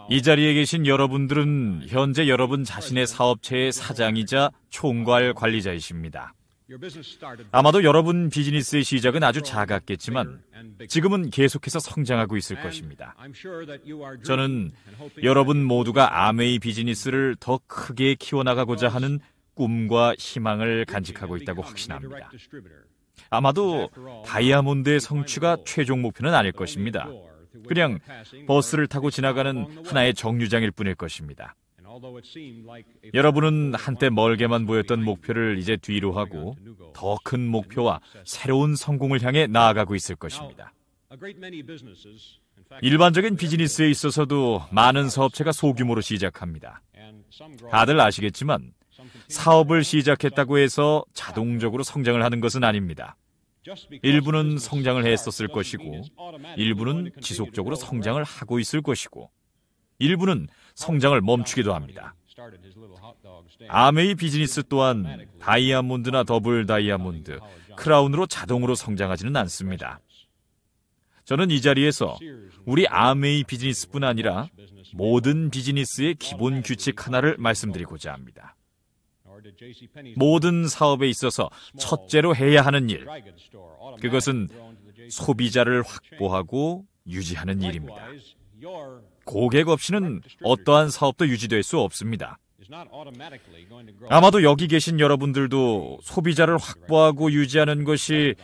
이 자리에 계신 여러분들은 현재 여러분 자신의 사업체의 사장이자 총괄 관리자이십니다. 아마도 여러분 비즈니스의 시작은 아주 작았겠지만 지금은 계속해서 성장하고 있을 것입니다. 저는 여러분 모두가 아메이 비즈니스를 더 크게 키워나가고자 하는 꿈과 희망을 간직하고 있다고 확신합니다. 아마도 다이아몬드의 성취가 최종 목표는 아닐 것입니다. 그냥 버스를 타고 지나가는 하나의 정류장일 뿐일 것입니다. 여러분은 한때 멀게만 보였던 목표를 이제 뒤로 하고 더 큰 목표와 새로운 성공을 향해 나아가고 있을 것입니다. 일반적인 비즈니스에 있어서도 많은 사업체가 소규모로 시작합니다. 다들 아시겠지만 사업을 시작했다고 해서 자동적으로 성장을 하는 것은 아닙니다. 일부는 성장을 했었을 것이고, 일부는 지속적으로 성장을 하고 있을 것이고, 일부는 성장을 멈추기도 합니다. 아메이 비즈니스 또한 다이아몬드나 더블 다이아몬드, 크라운으로 자동으로 성장하지는 않습니다. 저는 이 자리에서 우리 아메이 비즈니스뿐 아니라 모든 비즈니스의 기본 규칙 하나를 말씀드리고자 합니다. 모든 사업에 있어서 첫째로 해야 하는 일, 그것은 소비자를 확보하고 유지하는 일입니다. 고객 없이는 어떠한 사업도 유지될 수 없습니다. 아마도 여기 계신 여러분들도 소비자를 확보하고 유지하는 것이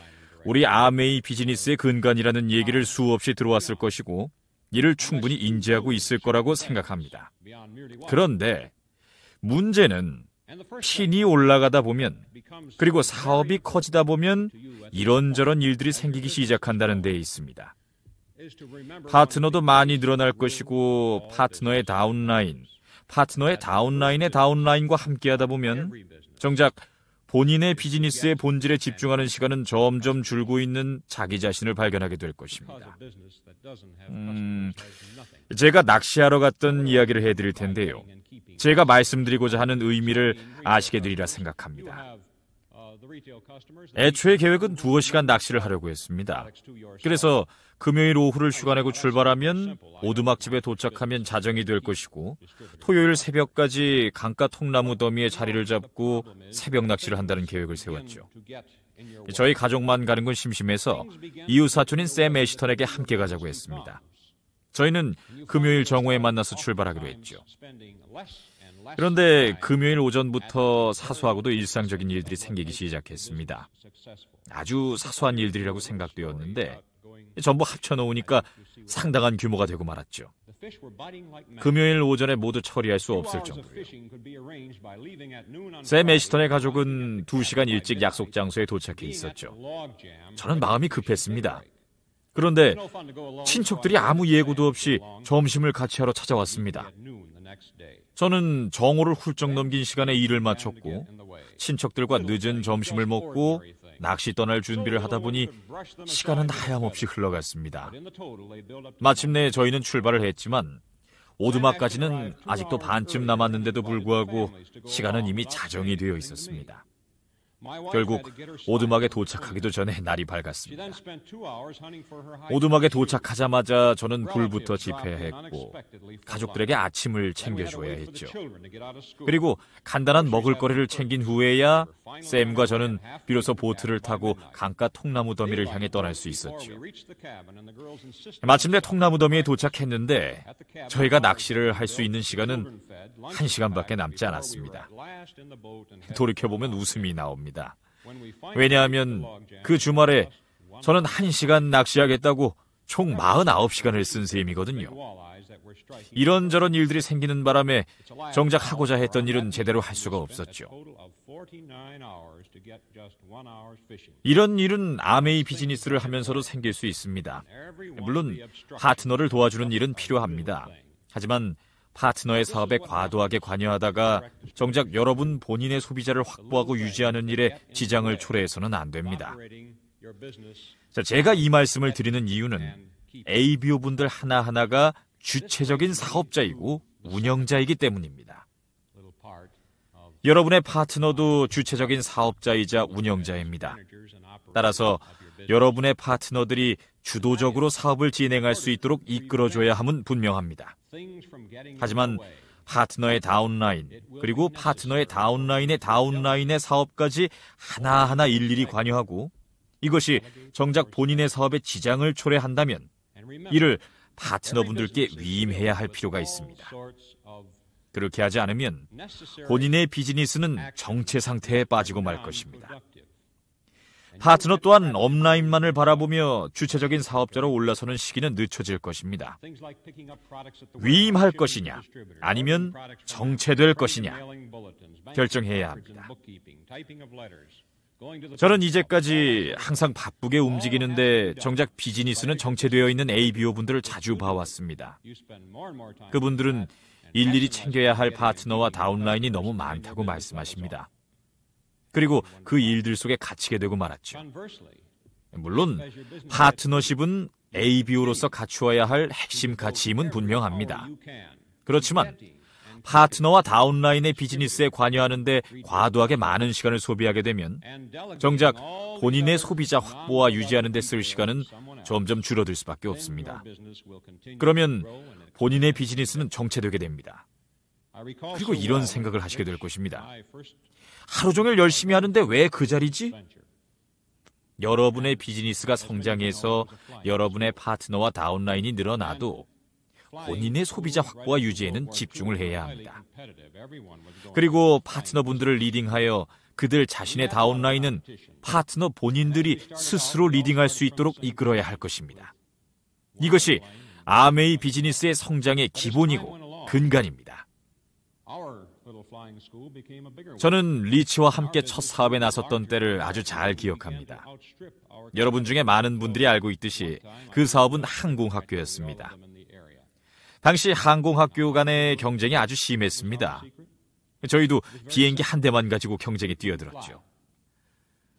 우리 아메이 비즈니스의 근간이라는 얘기를 수없이 들어왔을 것이고, 이를 충분히 인지하고 있을 거라고 생각합니다. 그런데 문제는 핀이 올라가다 보면, 그리고 사업이 커지다 보면 이런저런 일들이 생기기 시작한다는 데에 있습니다. 파트너도 많이 늘어날 것이고, 파트너의 다운라인의 다운라인과 함께하다 보면 정작 본인의 비즈니스의 본질에 집중하는 시간은 점점 줄고 있는 자기 자신을 발견하게 될 것입니다. 제가 낚시하러 갔던 이야기를 해드릴 텐데요. 제가 말씀드리고자 하는 의미를 아시게 되리라 생각합니다. 애초에 계획은 2시간 낚시를 하려고 했습니다. 그래서 금요일 오후를 휴가 내고 출발하면 오두막집에 도착하면 자정이 될 것이고, 토요일 새벽까지 강가 통나무 더미에 자리를 잡고 새벽 낚시를 한다는 계획을 세웠죠. 저희 가족만 가는 건 심심해서 이웃 사촌인 샘 애시턴에게 함께 가자고 했습니다. 저희는 금요일 정오에 만나서 출발하기로 했죠. 그런데 금요일 오전부터 사소하고도 일상적인 일들이 생기기 시작했습니다. 아주 사소한 일들이라고 생각되었는데 전부 합쳐놓으니까 상당한 규모가 되고 말았죠. 금요일 오전에 모두 처리할 수 없을 정도로요. 샘 애시턴의 가족은 2시간 일찍 약속 장소에 도착해 있었죠. 저는 마음이 급했습니다. 그런데 친척들이 아무 예고도 없이 점심을 같이 하러 찾아왔습니다. 저는 정오를 훌쩍 넘긴 시간에 일을 마쳤고 친척들과 늦은 점심을 먹고 낚시 떠날 준비를 하다 보니 시간은 하염없이 흘러갔습니다. 마침내 저희는 출발을 했지만 오두막까지는 아직도 반쯤 남았는데도 불구하고 시간은 이미 자정이 되어 있었습니다. 결국 오두막에 도착하기도 전에 날이 밝았습니다. 오두막에 도착하자마자 저는 불부터 지펴야 했고 가족들에게 아침을 챙겨줘야 했죠. 그리고 간단한 먹을거리를 챙긴 후에야 샘과 저는 비로소 보트를 타고 강가 통나무 더미를 향해 떠날 수 있었죠. 마침내 통나무 더미에 도착했는데 저희가 낚시를 할 수 있는 시간은 1시간밖에 남지 않았습니다. 돌이켜보면 웃음이 나옵니다. 왜냐하면 그 주말에 저는 1시간 낚시하겠다고 총 49시간을 쓴 셈이거든요. 이런저런 일들이 생기는 바람에 정작 하고자 했던 일은 제대로 할 수가 없었죠. 이런 일은 아메이 비즈니스를 하면서도 생길 수 있습니다. 물론 파트너를 도와주는 일은 필요합니다. 하지만 파트너의 사업에 과도하게 관여하다가 정작 여러분 본인의 소비자를 확보하고 유지하는 일에 지장을 초래해서는 안 됩니다. 자, 제가 이 말씀을 드리는 이유는 ABO 분들 하나하나가 주체적인 사업자이고 운영자이기 때문입니다. 여러분의 파트너도 주체적인 사업자이자 운영자입니다. 따라서 여러분의 파트너들이 주도적으로 사업을 진행할 수 있도록 이끌어줘야 함은 분명합니다. 하지만 파트너의 다운라인, 그리고 파트너의 다운라인의 사업까지 하나하나 일일이 관여하고 이것이 정작 본인의 사업에 지장을 초래한다면 이를 파트너분들께 위임해야 할 필요가 있습니다. 그렇게 하지 않으면 본인의 비즈니스는 정체 상태에 빠지고 말 것입니다. 파트너 또한 업라인만을 바라보며 주체적인 사업자로 올라서는 시기는 늦춰질 것입니다. 위임할 것이냐, 아니면 정체될 것이냐 결정해야 합니다. 저는 이제까지 항상 바쁘게 움직이는데 정작 비즈니스는 정체되어 있는 ABO분들을 자주 봐왔습니다. 그분들은 일일이 챙겨야 할 파트너와 다운라인이 너무 많다고 말씀하십니다. 그리고 그 일들 속에 갇히게 되고 말았죠. 물론 파트너십은 ABO로서 갖추어야 할 핵심 가치임은 분명합니다. 그렇지만 파트너와 다운라인의 비즈니스에 관여하는데 과도하게 많은 시간을 소비하게 되면 정작 본인의 소비자 확보와 유지하는 데 쓸 시간은 점점 줄어들 수밖에 없습니다. 그러면 본인의 비즈니스는 정체되게 됩니다. 그리고 이런 생각을 하시게 될 것입니다. 하루 종일 열심히 하는데 왜 그 자리지? 여러분의 비즈니스가 성장해서 여러분의 파트너와 다운라인이 늘어나도 본인의 소비자 확보와 유지에는 집중을 해야 합니다. 그리고 파트너분들을 리딩하여 그들 자신의 다운라인은 파트너 본인들이 스스로 리딩할 수 있도록 이끌어야 할 것입니다. 이것이 아메이 비즈니스의 성장의 기본이고 근간입니다. 저는 리치와 함께 첫 사업에 나섰던 때를 아주 잘 기억합니다. 여러분 중에 많은 분들이 알고 있듯이 그 사업은 항공학교였습니다. 당시 항공학교 간의 경쟁이 아주 심했습니다. 저희도 비행기 한 대만 가지고 경쟁에 뛰어들었죠.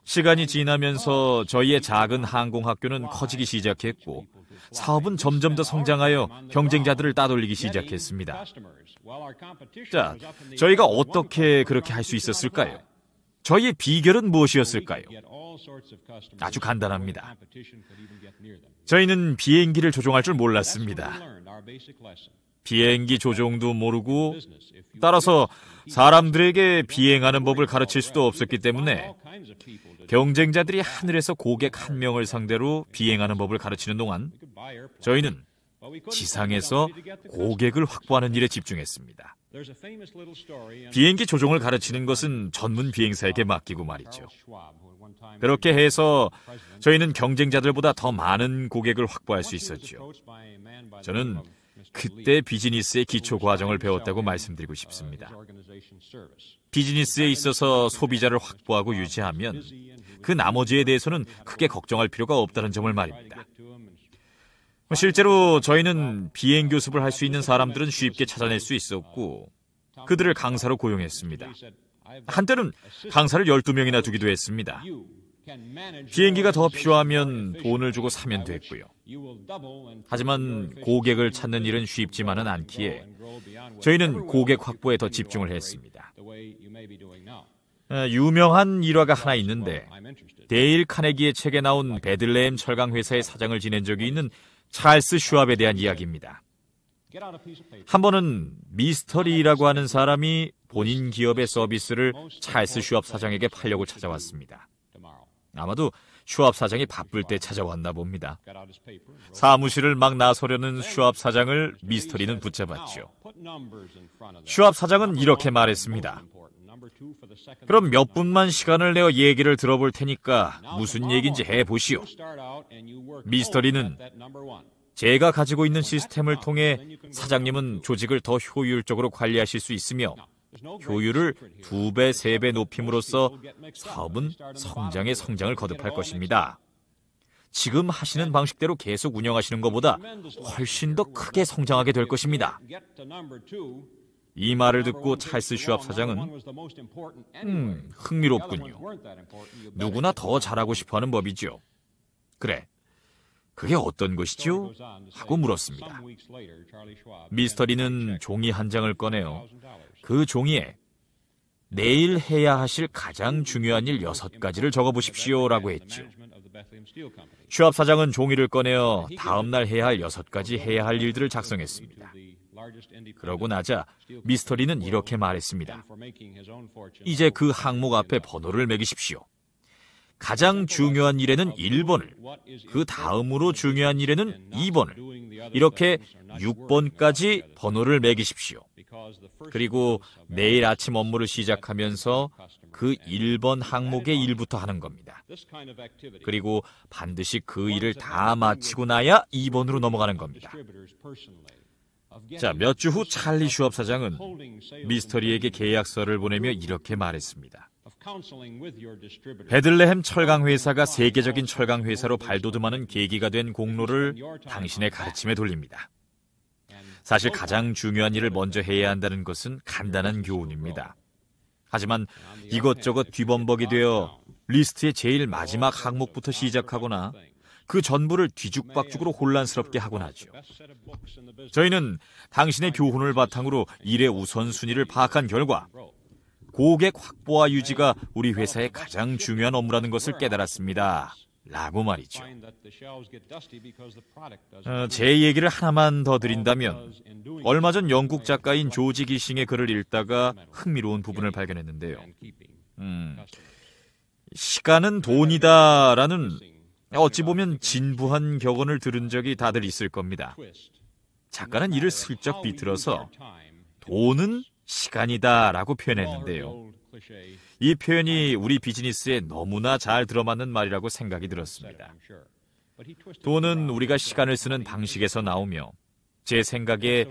시간이 지나면서 저희의 작은 항공학교는 커지기 시작했고 사업은 점점 더 성장하여 경쟁자들을 따돌리기 시작했습니다. 자, 저희가 어떻게 그렇게 할 수 있었을까요? 저희의 비결은 무엇이었을까요? 아주 간단합니다. 저희는 비행기를 조종할 줄 몰랐습니다. 비행기 조종도 모르고 따라서 사람들에게 비행하는 법을 가르칠 수도 없었기 때문에 경쟁자들이 하늘에서 고객 한 명을 상대로 비행하는 법을 가르치는 동안 저희는 지상에서 고객을 확보하는 일에 집중했습니다. 비행기 조종을 가르치는 것은 전문 비행사에게 맡기고 말이죠. 그렇게 해서 저희는 경쟁자들보다 더 많은 고객을 확보할 수 있었죠. 저는 그때 비즈니스의 기초 과정을 배웠다고 말씀드리고 싶습니다. 비즈니스에 있어서 소비자를 확보하고 유지하면 그 나머지에 대해서는 크게 걱정할 필요가 없다는 점을 말입니다. 실제로 저희는 비행 교습을 할 수 있는 사람들은 쉽게 찾아낼 수 있었고 그들을 강사로 고용했습니다. 한때는 강사를 12명이나 두기도 했습니다. 비행기가 더 필요하면 돈을 주고 사면 됐고요. 하지만 고객을 찾는 일은 쉽지만은 않기에 저희는 고객 확보에 더 집중을 했습니다. 유명한 일화가 하나 있는데 데일 카네기의 책에 나온 베들레헴 철강 회사의 사장을 지낸 적이 있는 찰스 슈왑에 대한 이야기입니다. 한 번은 미스터 리라고 하는 사람이 본인 기업의 서비스를 찰스 슈왑 사장에게 팔려고 찾아왔습니다. 아마도 슈왑 사장이 바쁠 때 찾아왔나 봅니다. 사무실을 막 나서려는 슈왑 사장을 미스터 리는 붙잡았죠. 슈왑 사장은 이렇게 말했습니다. 그럼 몇 분만 시간을 내어 얘기를 들어볼 테니까 무슨 얘기인지 해보시오. 미스터 리는 제가 가지고 있는 시스템을 통해 사장님은 조직을 더 효율적으로 관리하실 수 있으며 효율을 2배, 3배 높임으로써 사업은 성장을 거듭할 것입니다. 지금 하시는 방식대로 계속 운영하시는 것보다 훨씬 더 크게 성장하게 될 것입니다. 이 말을 듣고 찰스 슈왑 사장은 흥미롭군요. 누구나 더 잘하고 싶어하는 법이죠. 그래, 그게 어떤 것이죠? 하고 물었습니다. 미스터 리는 종이 한 장을 꺼내어 그 종이에 내일 해야 하실 가장 중요한 일 6가지를 적어보십시오라고 했죠. 슈왑 사장은 종이를 꺼내어 다음날 해야 할 6가지 해야 할 일들을 작성했습니다. 그러고 나자 미스터 리는 이렇게 말했습니다. 이제 그 항목 앞에 번호를 매기십시오. 가장 중요한 일에는 1번을, 그 다음으로 중요한 일에는 2번을, 이렇게 6번까지 번호를 매기십시오. 그리고 내일 아침 업무를 시작하면서 그 1번 항목의 일부터 하는 겁니다. 그리고 반드시 그 일을 다 마치고 나야 2번으로 넘어가는 겁니다. 자, 몇 주 후 찰리 슈왑 사장은 미스터 리에게 계약서를 보내며 이렇게 말했습니다. 베들레헴 철강회사가 세계적인 철강회사로 발돋움하는 계기가 된 공로를 당신의 가르침에 돌립니다. 사실 가장 중요한 일을 먼저 해야 한다는 것은 간단한 교훈입니다. 하지만 이것저것 뒤범벅이 되어 리스트의 제일 마지막 항목부터 시작하거나 그 전부를 뒤죽박죽으로 혼란스럽게 하곤 하죠. 저희는 당신의 교훈을 바탕으로 일의 우선순위를 파악한 결과 고객 확보와 유지가 우리 회사의 가장 중요한 업무라는 것을 깨달았습니다. 라고 말이죠. 제 얘기를 하나만 더 드린다면 얼마 전 영국 작가인 조지 기싱의 글을 읽다가 흥미로운 부분을 발견했는데요. 시간은 돈이다라는 어찌 보면 진부한 격언을 들은 적이 다들 있을 겁니다. 작가는 이를 슬쩍 비틀어서 돈은 시간이다라고 표현했는데요. 이 표현이 우리 비즈니스에 너무나 잘 들어맞는 말이라고 생각이 들었습니다. 돈은 우리가 시간을 쓰는 방식에서 나오며 제 생각에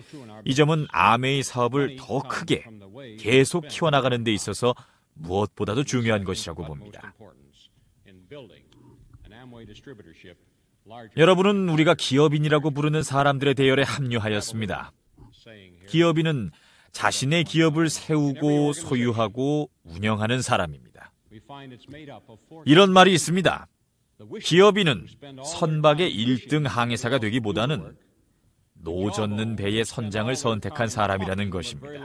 이 점은 아메이 사업을 더 크게 계속 키워나가는 데 있어서 무엇보다도 중요한 것이라고 봅니다. 여러분은 우리가 기업인이라고 부르는 사람들의 대열에 합류하였습니다. 기업인은 자신의 기업을 세우고 소유하고 운영하는 사람입니다. 이런 말이 있습니다. 기업인은 선박의 1등 항해사가 되기보다는 노젓는 배의 선장을 선택한 사람이라는 것입니다.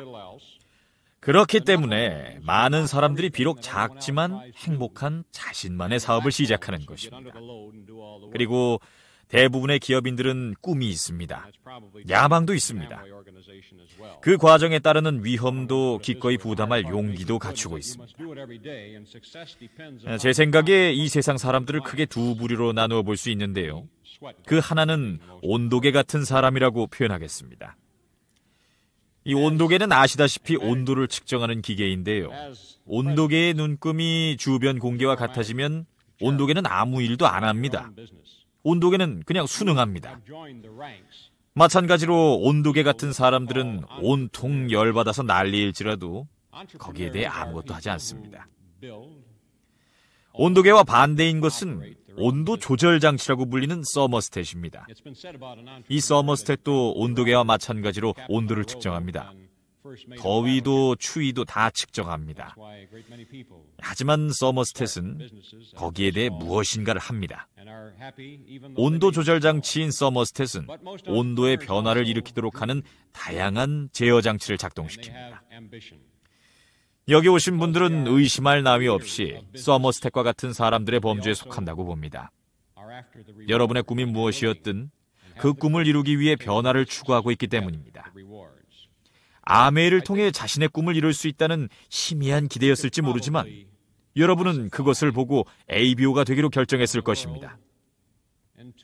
그렇기 때문에 많은 사람들이 비록 작지만 행복한 자신만의 사업을 시작하는 것입니다. 그리고 대부분의 기업인들은 꿈이 있습니다. 야망도 있습니다. 그 과정에 따르는 위험도 기꺼이 부담할 용기도 갖추고 있습니다. 제 생각에 이 세상 사람들을 크게 두 부류로 나누어 볼 수 있는데요. 그 하나는 온도계 같은 사람이라고 표현하겠습니다. 이 온도계는 아시다시피 온도를 측정하는 기계인데요. 온도계의 눈금이 주변 공기와 같아지면 온도계는 아무 일도 안 합니다. 온도계는 그냥 순응합니다. 마찬가지로 온도계 같은 사람들은 온통 열받아서 난리일지라도 거기에 대해 아무것도 하지 않습니다. 온도계와 반대인 것은 온도 조절 장치라고 불리는 서머스탯입니다. 이 서머스탯도 온도계와 마찬가지로 온도를 측정합니다. 더위도 추위도 다 측정합니다. 하지만 서머스탯은 거기에 대해 무엇인가를 합니다. 온도 조절 장치인 서머스탯은 온도의 변화를 일으키도록 하는 다양한 제어 장치를 작동시킵니다. 여기 오신 분들은 의심할 나위 없이 서머스탯과 같은 사람들의 범주에 속한다고 봅니다. 여러분의 꿈이 무엇이었든 그 꿈을 이루기 위해 변화를 추구하고 있기 때문입니다. 아메이를 통해 자신의 꿈을 이룰 수 있다는 희미한 기대였을지 모르지만 여러분은 그것을 보고 ABO가 되기로 결정했을 것입니다.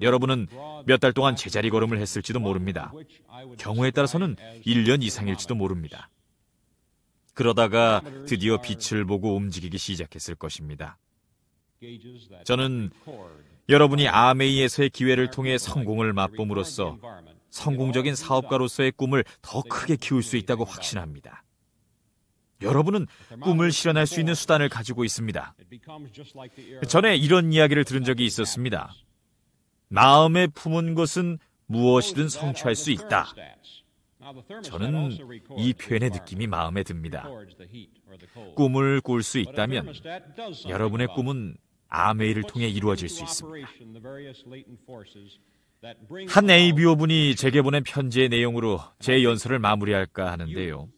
여러분은 몇 달 동안 제자리 걸음을 했을지도 모릅니다. 경우에 따라서는 1년 이상일지도 모릅니다. 그러다가 드디어 빛을 보고 움직이기 시작했을 것입니다. 저는 여러분이 아메이에서의 기회를 통해 성공을 맛봄으로써 성공적인 사업가로서의 꿈을 더 크게 키울 수 있다고 확신합니다. 여러분은 꿈을 실현할 수 있는 수단을 가지고 있습니다. 전에 이런 이야기를 들은 적이 있었습니다. 마음에 품은 것은 무엇이든 성취할 수 있다. 저는 이 표현의 느낌이 마음에 듭니다. 꿈을 꿀 수 있다면 여러분의 꿈은 아메이를 통해 이루어질 수 있습니다. 한 ABO 분이 제게 보낸 편지의 내용으로 제 연설을 마무리할까 하는데요.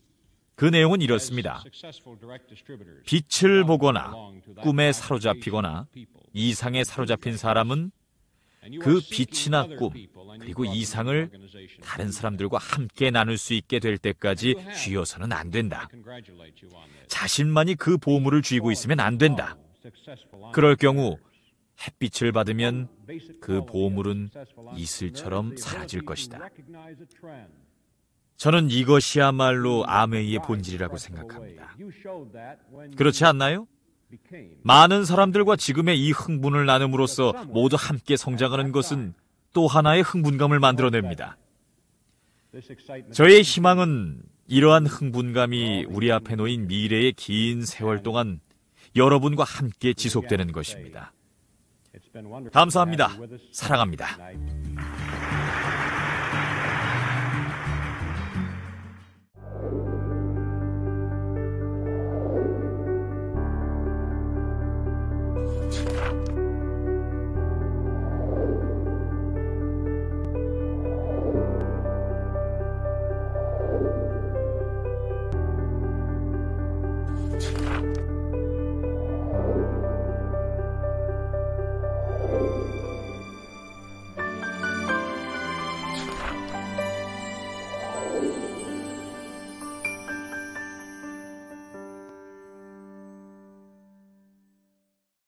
그 내용은 이렇습니다. 빛을 보거나 꿈에 사로잡히거나 이상에 사로잡힌 사람은 그 빛이나 꿈 그리고 이상을 다른 사람들과 함께 나눌 수 있게 될 때까지 쥐어서는 안 된다. 자신만이 그 보물을 쥐고 있으면 안 된다. 그럴 경우 햇빛을 받으면 그 보물은 이슬처럼 사라질 것이다. 저는 이것이야말로 아메이의 본질이라고 생각합니다. 그렇지 않나요? 많은 사람들과 지금의 이 흥분을 나눔으로써 모두 함께 성장하는 것은 또 하나의 흥분감을 만들어냅니다. 저의 희망은 이러한 흥분감이 우리 앞에 놓인 미래의 긴 세월 동안 여러분과 함께 지속되는 것입니다. 감사합니다. 사랑합니다.